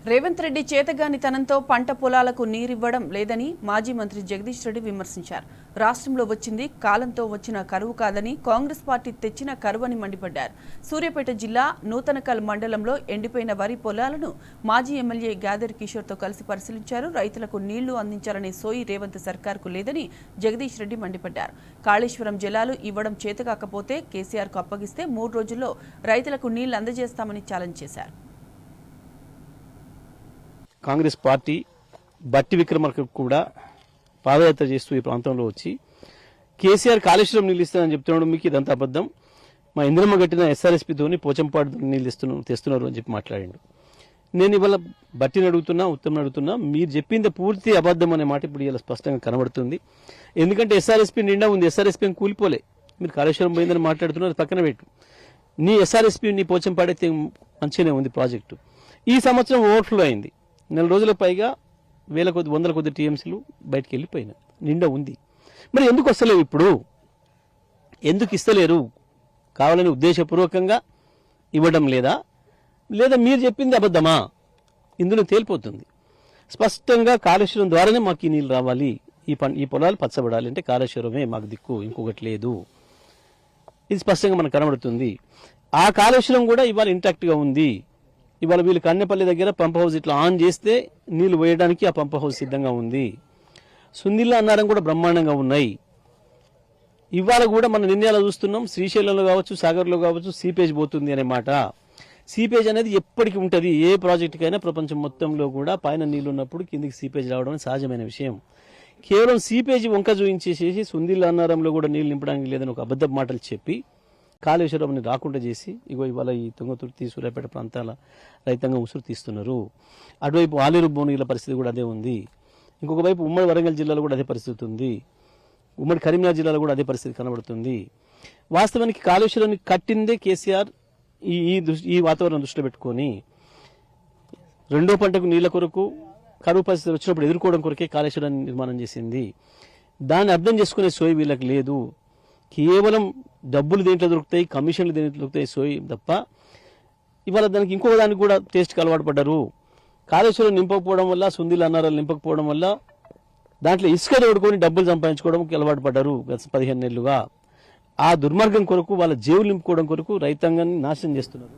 రేవంత్ రెడ్డి చేతగానితనంతో పంట పొలాలకు నీరివ్వడం లేదని మాజీ మంత్రి జగదీష్ రెడ్డి విమర్శించారు. రాష్ట్రంలో వచ్చింది కాలంతో వచ్చిన కరువు కాదని, కాంగ్రెస్ పార్టీ తెచ్చిన కరువని మండిపడ్డారు. సూర్యాపేట జిల్లా నూతనకల్ మండలంలో ఎండిపోయిన వరి పొలాలను మాజీ ఎమ్మెల్యే గాదర్ కిషోర్తో కలిసి పరిశీలించారు. రైతులకు నీళ్లు అందించాలనే సోయి రేవంత్ సర్కార్కు లేదని జగదీష్ రెడ్డి మండిపడ్డారు. కాళేశ్వరం జలాలు ఇవ్వడం చేతకాకపోతే కేసీఆర్కు అప్పగిస్తే 3 రోజుల్లో రైతులకు నీళ్లు అందజేస్తామని ఛాలెంజ్ చేశారు. కాంగ్రెస్ పార్టీ బట్టి విక్రమార్క కూడా పాదయాత్ర చేస్తూ ఈ ప్రాంతంలో వచ్చి కేసీఆర్ కాళేశ్వరం నీళ్ళు ఇస్తానని చెప్తున్నాడు. మీకు ఇదంతా అబద్దం, మా ఇంద్రమ్మ గట్టిన ఎస్ఆర్ఎస్పీతోని పోచంపాడు నీళ్ళు తెస్తున్నారు అని చెప్పి మాట్లాడిండు. నేను ఇవాళ బట్టిని అడుగుతున్నా, ఉత్తమ్ని అడుగుతున్నా, మీరు చెప్పింది పూర్తి అబద్దం అనే మాట ఇప్పుడు ఇలా స్పష్టంగా కనబడుతుంది. ఎందుకంటే ఎస్ఆర్ఎస్పీ నిండా ఉంది, ఎస్ఆర్ఎస్పీ కూలిపోలే. మీరు కాళేశ్వరం పోయిందని మాట్లాడుతున్నారు, పక్కన పెట్టు. నీ ఎస్ఆర్ఎస్పీ నీ పోచంపాడైతే మంచిగానే ఉంది ప్రాజెక్టు. ఈ సంవత్సరం ఓవర్ఫ్లో అయింది. 4 రోజుల పైగా వేల కొద్ది వందల కొద్ది టీఎంసీలు బయటకు వెళ్ళిపోయినాయి, నిండా ఉంది. మరి ఎందుకు వస్తలేవు? ఇప్పుడు ఎందుకు ఇస్తలేరు? కావాలని ఉద్దేశపూర్వకంగా ఇవ్వడం లేదా, లేదా మీరు చెప్పింది అబద్ధమా? ఇందులో తేలిపోతుంది స్పష్టంగా. కాళేశ్వరం ద్వారానే మాకు ఈ నీళ్ళు రావాలి, ఈ పొలాలు పచ్చబడాలి అంటే కాళేశ్వరమే మాకు దిక్కు, ఇంకొకటి లేదు. ఇది స్పష్టంగా మనకు కనబడుతుంది. ఆ కాళేశ్వరం కూడా ఇవాళ ఇంటాక్ట్గా ఉంది. ఇవాళ వీళ్ళు కన్నెపల్లి దగ్గర పంప్ హౌస్ ఇట్లా ఆన్ చేస్తే నీళ్లు వేయడానికి ఆ పంప్ హౌస్ సిద్ధంగా ఉంది. సుందిల్ల అన్నారం కూడా బ్రహ్మాండంగా ఉన్నాయి. ఇవాళ కూడా మన నిర్ణయాలు చూస్తున్నాం, శ్రీశైలంలో కావచ్చు, సాగర్లో కావచ్చు సీపేజ్ పోతుంది అనే మాట. సీపేజ్ అనేది ఎప్పటికీ ఉంటుంది. ఏ ప్రాజెక్టుకైనా ప్రపంచం మొత్తంలో కూడా పైన నీళ్లు ఉన్నప్పుడు కిందికి సీపేజ్ రావడం సహజమైన విషయం. కేవలం సీపేజ్ వంక చూయించేసేసి సుందిల్ల అన్నారంలో కూడా నీళ్లు నింపడానికి లేదని ఒక అబద్ధ మాటలు చెప్పి కాళేశ్వరంని రాకుండా చేసి ఇగో ఇవాళ ఈ తుంగతుర్తి సూర్యాపేట ప్రాంతాల రైతాంగం ఉసురు తీస్తున్నారు. అటువైపు ఆలేరు భువనగిరిల పరిస్థితి కూడా అదే ఉంది. ఇంకొక వైపు ఉమ్మడి వరంగల్ జిల్లాలో కూడా అదే పరిస్థితి ఉంది. ఉమ్మడి కరీంనగర్ జిల్లాలో కూడా అదే పరిస్థితి కనబడుతుంది. వాస్తవానికి కాళేశ్వరాన్ని కట్టిందే కేసీఆర్ ఈ వాతావరణం దృష్టిలో పెట్టుకొని రెండో పంటకు నీళ్ల కొరకు కరువు పరిస్థితి వచ్చినప్పుడు ఎదుర్కోవడం కొరకే కాళేశ్వరాన్ని నిర్మాణం చేసింది. దాన్ని అర్థం చేసుకునే సోయి వీళ్ళకి లేదు. కేవలం డబ్బులు దేంట్లో దొరుకుతాయి, కమిషన్లు దేంట్లో దొరుకుతాయి సోయి తప్ప ఇవాళ దానికి ఇంకొక దానికి కూడా టేస్ట్కి అలవాటు పడ్డారు. కాళేశ్వరం నింపకపోవడం వల్ల, సుందిల్ల అన్నారాలు నింపకపోవడం వల్ల దాంట్లో ఇసుక తోడుకొని డబ్బులు సంపాదించుకోవడానికి అలవాటు పడ్డారు గత 15 ఏళ్లుగా. ఆ దుర్మార్గం కొరకు వాళ్ళ జేబులు నింపుకోవడం కొరకు రైతాంగాన్ని నాశనం చేస్తున్నారు.